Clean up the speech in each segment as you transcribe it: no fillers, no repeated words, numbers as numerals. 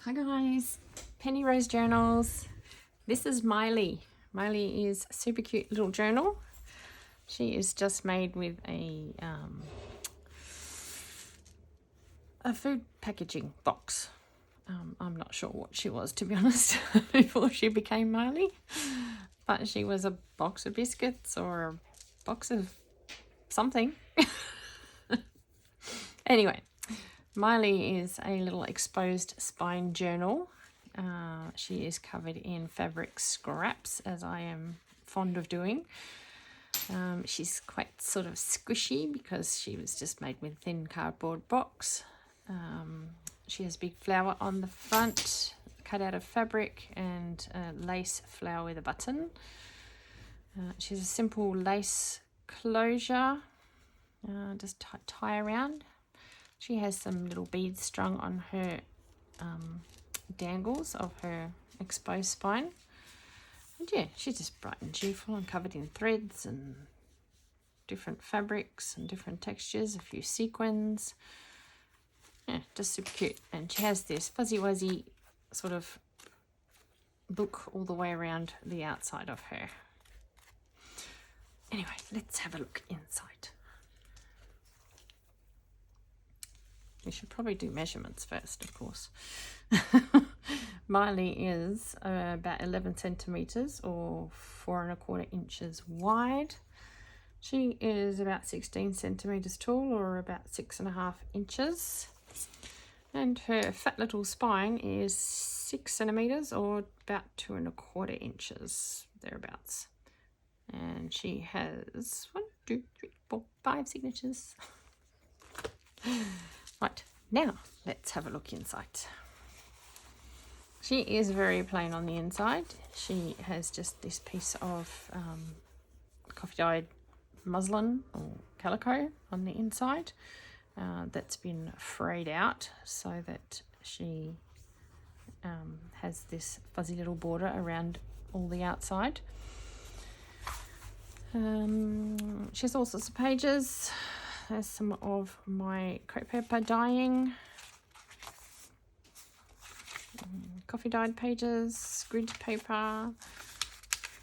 Hi guys, Penny Rose Journals. This is Miley. Miley is a super cute little journal. She is just made with a food packaging box. I'm not sure what she was, to be honest, before she became Miley. But she was a box of biscuits or a box of something. Anyway, Miley is a little exposed spine journal. She is covered in fabric scraps, as I am fond of doing. She's quite sort of squishy because she was just made with thin cardboard box. She has a big flower on the front, cut out of fabric, and a lace flower with a button. She has a simple lace closure, just tie around. She has some little beads strung on her dangles of her exposed spine. And yeah, she's just bright and cheerful and covered in threads and different fabrics and different textures, a few sequins. Yeah, just super cute. And she has this fuzzy wuzzy sort of book all the way around the outside of her. Anyway, let's have a look inside. We should probably do measurements first, of course. Miley is about 11 centimeters or 4 1/4 inches wide. She is about 16 centimeters tall or about 6.5 inches. And her fat little spine is 6 centimeters or about 2 1/4 inches, thereabouts. And she has 1, 2, 3, 4, 5 signatures. Right, now let's have a look inside. She is very plain on the inside. She has just this piece of coffee dyed muslin or calico on the inside that's been frayed out so that she has this fuzzy little border around all the outside. She has all sorts of pages. There's some of my crepe paper dyeing, coffee dyed pages, grid paper,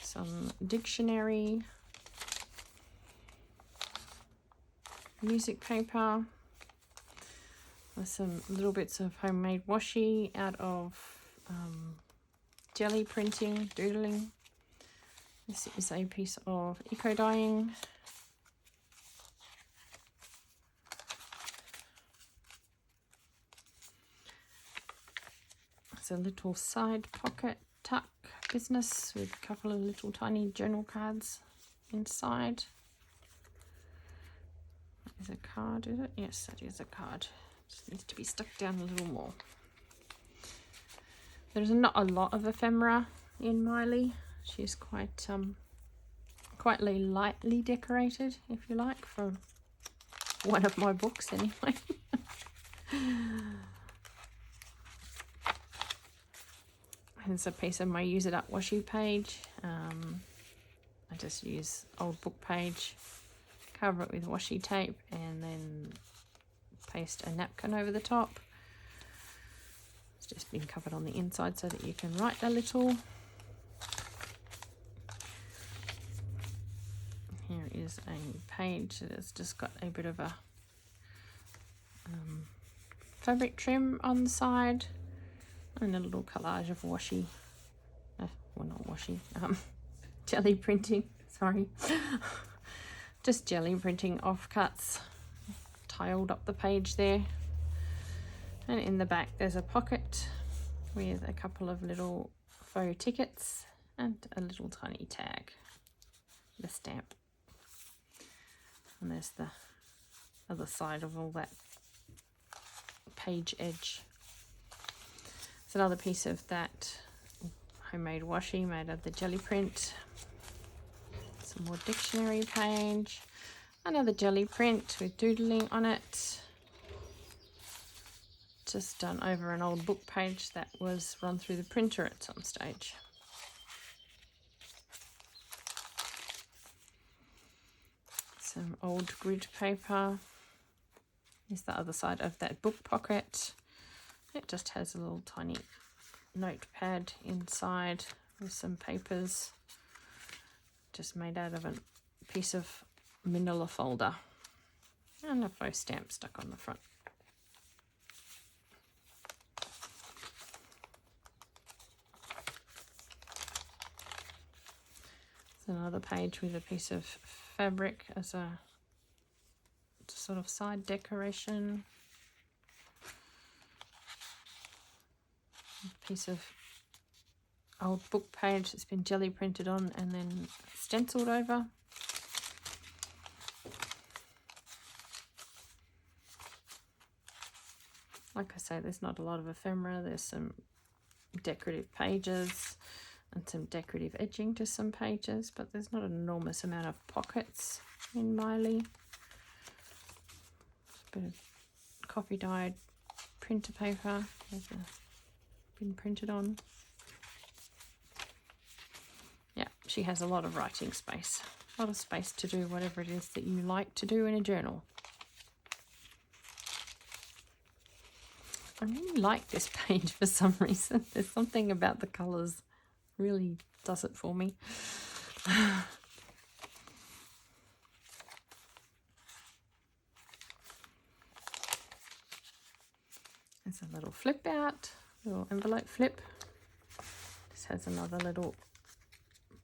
some dictionary, music paper. There's some little bits of homemade washi out of jelly printing, doodling. This is a piece of eco dyeing. It's a little side pocket tuck business with a couple of little tiny journal cards inside. Is a card, is it? Yes, that is a card. Just needs to be stuck down a little more. There's not a lot of ephemera in Miley. She's quite lightly decorated, if you like, from one of my books anyway. Here's a piece of my Use It Up washi page. I just use old book page, cover it with washi tape, and then paste a napkin over the top. It's just been covered on the inside so that you can write a little. Here is a page that's just got a bit of a fabric trim on the side. And a little collage of washi, well not washi, jelly printing, sorry. Just jelly printing offcuts, tiled up the page there. And in the back there's a pocket with a couple of little faux tickets and a little tiny tag, the stamp. And there's the other side of all that page edge. Another piece of that homemade washi made of the jelly print. Some more dictionary page. Another jelly print with doodling on it. Just done over an old book page that was run through the printer at some stage. Some old grid paper. Here's the other side of that book pocket. It just has a little tiny notepad inside with some papers, just made out of a piece of manila folder, and a faux stamp stuck on the front. There's another page with a piece of fabric as a sort of side decoration. A piece of old book page that's been jelly printed on and then stenciled over. Like I say, there's not a lot of ephemera. There's some decorative pages and some decorative edging to some pages, but there's not an enormous amount of pockets in Miley. A bit of coffee dyed printer paper has been printed on. Yeah, she has a lot of writing space. A lot of space to do whatever it is that you like to do in a journal. I really like this page for some reason. There's something about the colours really does it for me. There's a little flip out, little envelope flip. This has another little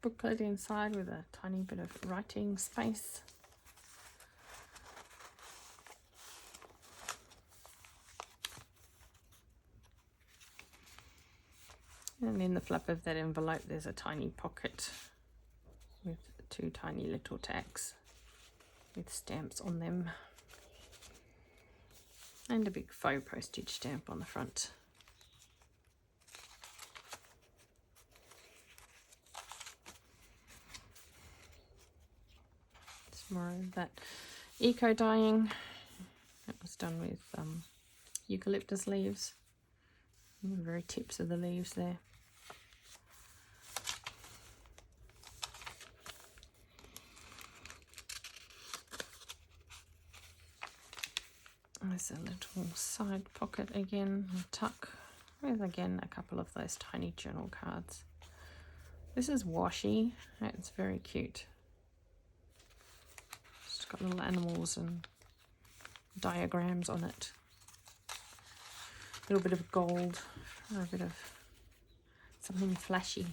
booklet inside with a tiny bit of writing space. And in the flap of that envelope there's a tiny pocket with 2 tiny little tags with stamps on them. And a big faux postage stamp on the front. It's more of that eco dyeing. That was done with eucalyptus leaves. And the very tips of the leaves there. There's a little side pocket again, a tuck, with again a couple of those tiny journal cards. This is washi. It's very cute. It's got little animals and diagrams on it. A little bit of gold, or a bit of something flashy.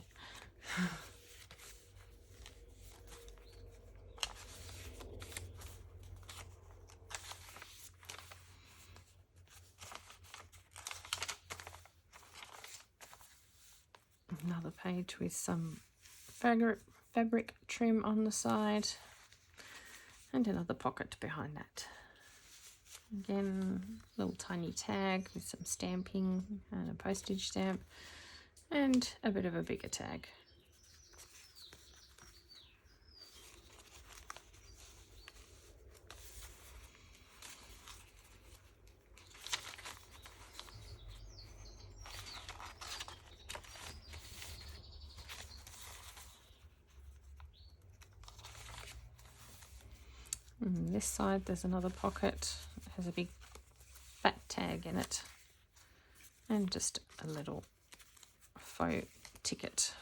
Another page with some fabric trim on the side, and another pocket behind that. Again, a little tiny tag with some stamping and a postage stamp, and a bit of a bigger tag. And this side there's another pocket. It has a big fat tag in it, and just a little faux ticket.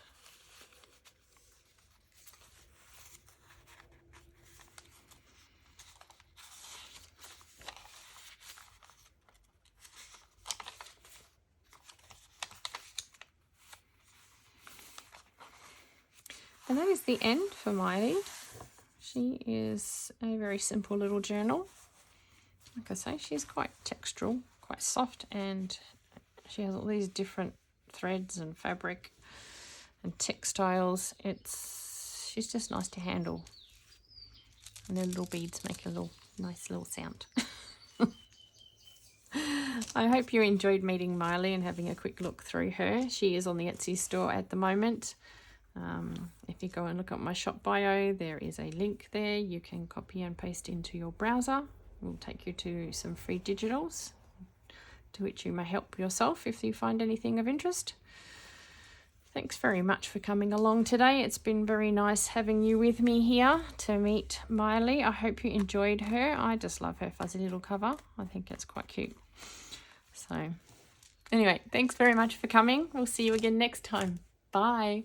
And that is the end for Miley. She is a very simple little journal. Like I say, she's quite textural, quite soft, and she has all these different threads and fabric and textiles. She's just nice to handle. And the little beads make a nice little sound. I hope you enjoyed meeting Miley and having a quick look through her. She is on the Etsy store at the moment. If you go and look at my shop bio, there is a link there. You can copy and paste into your browser. It will take you to some free digitals to which you may help yourself if you find anything of interest. Thanks very much for coming along today. It's been very nice having you with me here to meet Miley. I hope you enjoyed her. I just love her fuzzy little cover. I think it's quite cute. So Anyway, thanks very much for coming. We'll see you again next time. Bye.